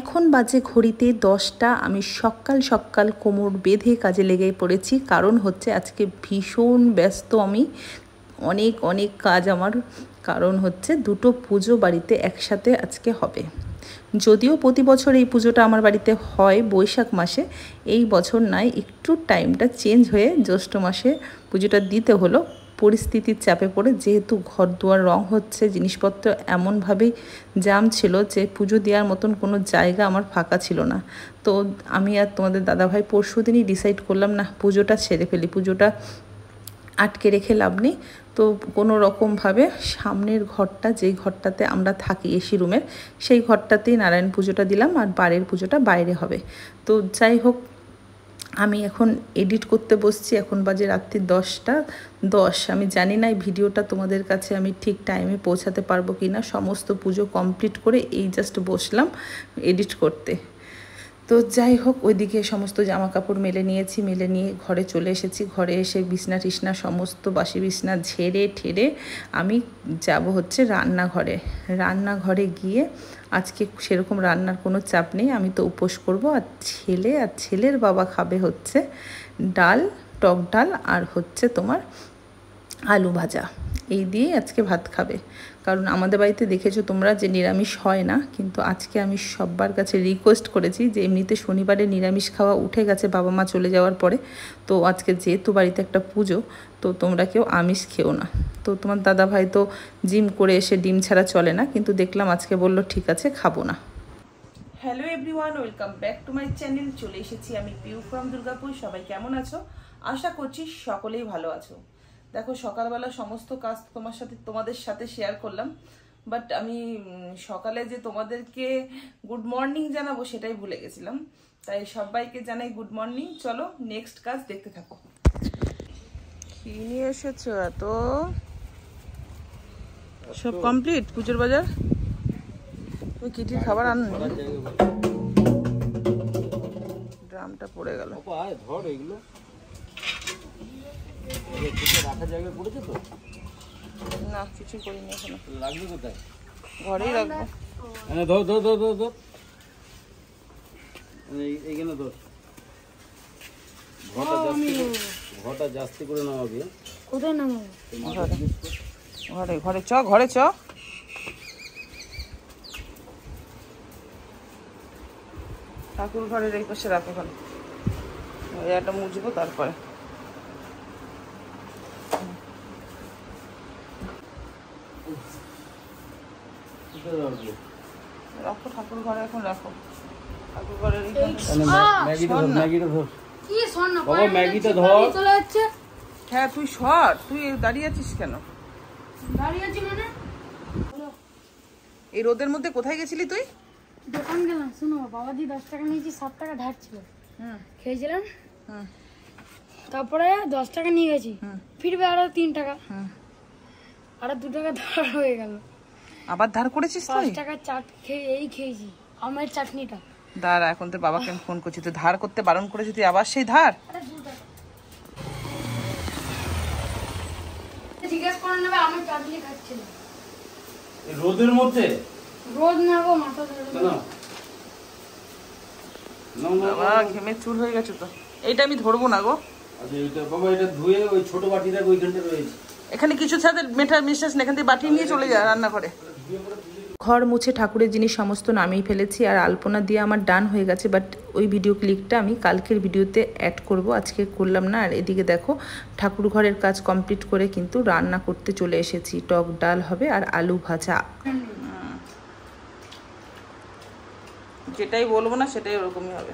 এখন বাজে ঘড়িতে 10টা। আমি সকাল সকাল কোমর বেঁধে কাজে লেগে পড়েছি, কারণ হচ্ছে আজকে ভীষণ ব্যস্ত আমি। অনেক অনেক কাজ আমার, কারণ হচ্ছে দুটো পুজো বাড়িতে একসাথে আজকে হবে। যদিও প্রতি বছর এই পুজোটা আমার বাড়িতে হয় বৈশাখ মাসে, এই বছর নাই, একটু টাইমটা চেঞ্জ হয়ে জ্যৈষ্ঠ মাসে পুজোটা দিতে হলো পরিস্থিতির চাপে পড়ে। যেহেতু ঘর দুয়ার রং হচ্ছে, জিনিসপত্র এমনভাবেই জাম ছিল যে পুজো দেওয়ার মতন কোনো জায়গা আমার ফাঁকা ছিল না। তো আমি আর তোমাদের দাদাভাই পরশু দিনই ডিসাইড করলাম, না পুজোটা ছেড়ে ফেলি, পুজোটা আটকে রেখে লাভ নেই। তো কোনো রকমভাবে সামনের ঘরটা, যেই ঘরটাতে আমরা থাকি এসি রুমের, সেই ঘরটাতেই নারায়ণ পুজোটা দিলাম, আর বাড়ির পুজোটা বাইরে হবে। তো যাই হোক, আমি এখন এডিট করতে বসছি। এখন বাজে রাত্রি 10টা 10। আমি জানি না এই ভিডিওটা তোমাদের কাছে আমি ঠিক টাইমে পৌঁছাতে পারবো কি না। সমস্ত পুজো কমপ্লিট করে এই জাস্ট বসলাম এডিট করতে। তো যাই হোক, ওইদিকে সমস্ত জামা কাপড় মেলে নিয়েছি, মেলে নিয়ে ঘরে চলে এসেছি। ঘরে এসে বিছনা টিছনা সমস্ত বাসি বিছনা ঝেড়ে ঠেড়ে আমি যাব হচ্ছে রান্নাঘরে। রান্নাঘরে গিয়ে আজকে সেরকম রান্নার কোনো চাপ নেই, আমি তো উপোস করব। আর ছেলের বাবা খাবে হচ্ছে ডাল, টক ডাল, আর হচ্ছে তোমার আলু ভাজা। এই দিয়ে আজকে ভাত খাবে। কারণ আমাদের বাড়িতে দেখেছো তোমরা যে নিরামিষ হয় না, কিন্তু আজকে আমি সবার কাছে রিকোয়েস্ট করেছি যে এমনিতে শনিবারে নিরামিষ খাওয়া উঠে গেছে বাবা মা চলে যাওয়ার পরে। তো আজকে যেহেতু বাড়িতে একটা পুজো, তো তোমরা কেউ আমিষ খেও না। তো তোমার দাদা ভাই তো জিম করে এসে ডিম ছাড়া চলে না, কিন্তু দেখলাম আজকে বলল ঠিক আছে খাবো না। Hello everyone, welcome back to my channel. চলে এসেছি আমি পিউ ফ্রম দুর্গাপুর। সবাই কেমন আছো? আশা করছি সকলেই ভালো আছো। দেখো, সকালবেলা সমস্ত কাজ তোমাদের সাথে শেয়ার করলাম, বাট আমি সকালে যে তোমাদেরকে গুড মর্নিং জানাবো সেটাই ভুলে গেছিলাম। তাই সবাইকে জানাই গুড মর্নিং। চলো নেক্সট কাজ দেখতে থাকো। কি নিয়ে এসেছো এত? সব কমপ্লিট পুজোর বাজার? তুমি কিটির খাবার আনো? ড্রামটা পড়ে গেল। ধর এগুলো রাখার জায়গায় পড়েছে তো? না, কিছু করিনি এখনো। লাগবে কোথায়? ঘরেই রাখবো। হ্যাঁ, ধর ধর ধর ধর ধর এইখানে ধর। ঘরটা জাস্তি করে নামাবি। কোথায় নামাবো? ঘরে ঘরে চ, ঘরে চ। ঠাকুর ঘরের এই পাশে রাখো, ওখানে এটা মুছবো তারপরে। রাখো ঠাকুর ঘরে, এখন রাখো ঠাকুর ঘরের। ম্যাগিটা ধর। হ্যাঁ তুই সর, তুই দাঁড়িয়ে আছিস কেন? দাঁড়িয়ে আছি মানে এই রোদের মধ্যে কোথায় গেছিলি তুই? দোকান গেলাম। শোনো, বাবা দি 10 টাকা নিয়েছি, 7 টাকা ধার ছিল, খেয়েছিলাম। তারপরে 10 টাকা নিয়ে গেছি, ফিরবে আরো 3 টাকা, আর 2 টাকা ধার হয়ে গেল। আবার ধার করেছিস? 5 টাকা চাট খেয়েছি, আমের চাটনিটা। দাঁড়া, এখন তোর বাবাকে আমি ফোন করছি। তুই ধার করতে বারণ করেছি, তুই আবার সেই ধার? জিজ্ঞেস করে নেবে, আমের চাটনি খাচ্ছিল রোদের মধ্যে। রোদ না গো, মাথা ধরে বাবা ঘেমে চুল হয়ে গেছে তো। এইটা আমি ধরবো না গো। আচ্ছা এটা বাবা, এটা ধুয়ে ওই ছোট বাটিটা ওইখানটা রয়েছে। এখানে কিছু সাথে মেটার মিশাস না, এখান থেকে বাটি নিয়ে চলে যা রান্না করে। ঘর মুছে ঠাকুরের জিনিস সমস্ত নামিয়ে ফেলেছি, আর আলপনা দিয়ে আমার ডান হয়ে গেছে। বাট ওই ভিডিও ক্লিপটা আমি কালকের ভিডিওতে অ্যাড করব, আজকে করলাম না। আর এদিকে দেখো, ঠাকুর ঘরের কাজ কমপ্লিট করে কিন্তু রান্না করতে চলে এসেছি। টক ডাল হবে আর আলু ভাজা। যেটাই বলবো না সেটাই ওরকমই হবে।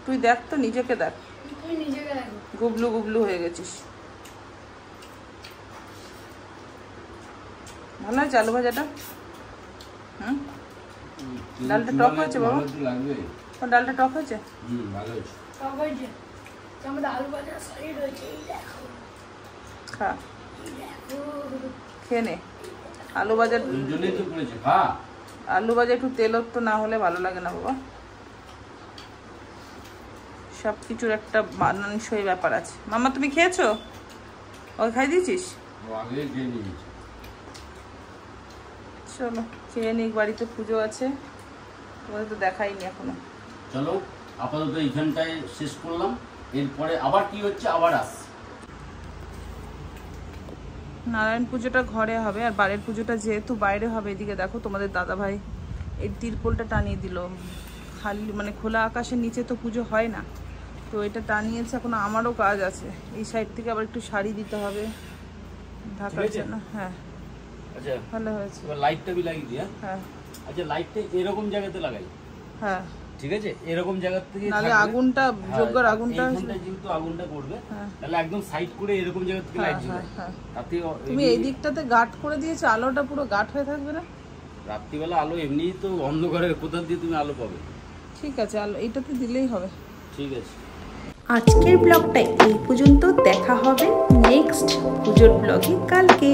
তুই দেখ তো, নিজেকে দেখ, গুবলু গুবলু হয়ে গেছিস। ভালো হয়েছে আলু ভাজাটা? ডালটা টক হয়েছে বাবা? ডালটা টক হয়েছে? খা, খেয়ে নে। আলু ভাজা, আলু ভাজা একটু তেলত্ব না হলে ভালো লাগে না বাবা। সব কিছুর একটা মানানসই ব্যাপার আছে। মামা তুমি খেয়েছো? ওকে খাই দিয়েছিস? চলো খেয়ে নিক, বাড়িতে পুজো আছে, তোমাদের তো দেখাইনি এখনো। চলো আপাতত এইখানটায় শেষ করলাম, এরপরে আবার কি হচ্ছে আবার আস। নারায়ণ পুজোটা ঘরে হবে আর বাড়ির পুজোটা যেহেতু বাইরে হবে, এদিকে দেখো তোমাদের দাদা ভাই এই তিরপলটা টানিয়ে দিল। খালি মানে খোলা আকাশের নিচে তো পুজো হয় না, তো এটা টানিয়েছে। এখন আমারও কাজ আছে, এই সাইড থেকে আবার একটু শাড়ি দিতে হবে ঢাকার জন্য। হ্যাঁ আচ্ছা ভালো হয়েছে। এবার লাইটটা বি লাগিয়ে দিই। হ্যাঁ আচ্ছা লাইটটা এরকম জায়গাতে লাগাই। হ্যাঁ ঠিক আছে, এরকম জায়গা থেকে নালে আগুনটা যজ্ঞর আগুনটা যেহেতু আগুনটা করবে হ্যাঁ তাহলে একদম সাইড করে এরকম জায়গা থেকে লাইট দিবে। তাতে তুমি এই দিকটাতে গাট করে দিয়েছো, আলোটা পুরো গাট হয়ে থাকবে না? রাত্রিবেলা আলো এমনিই তো অন্ধকারে, কোথা দিয়ে তুমি আলো পাবে? ঠিক আছে, আলো এইটাতে দিলেই হবে। ঠিক আছে, আজকের ব্লগটা এই পর্যন্ত, দেখা হবে নেক্সট পুজোর ব্লগে কালকে।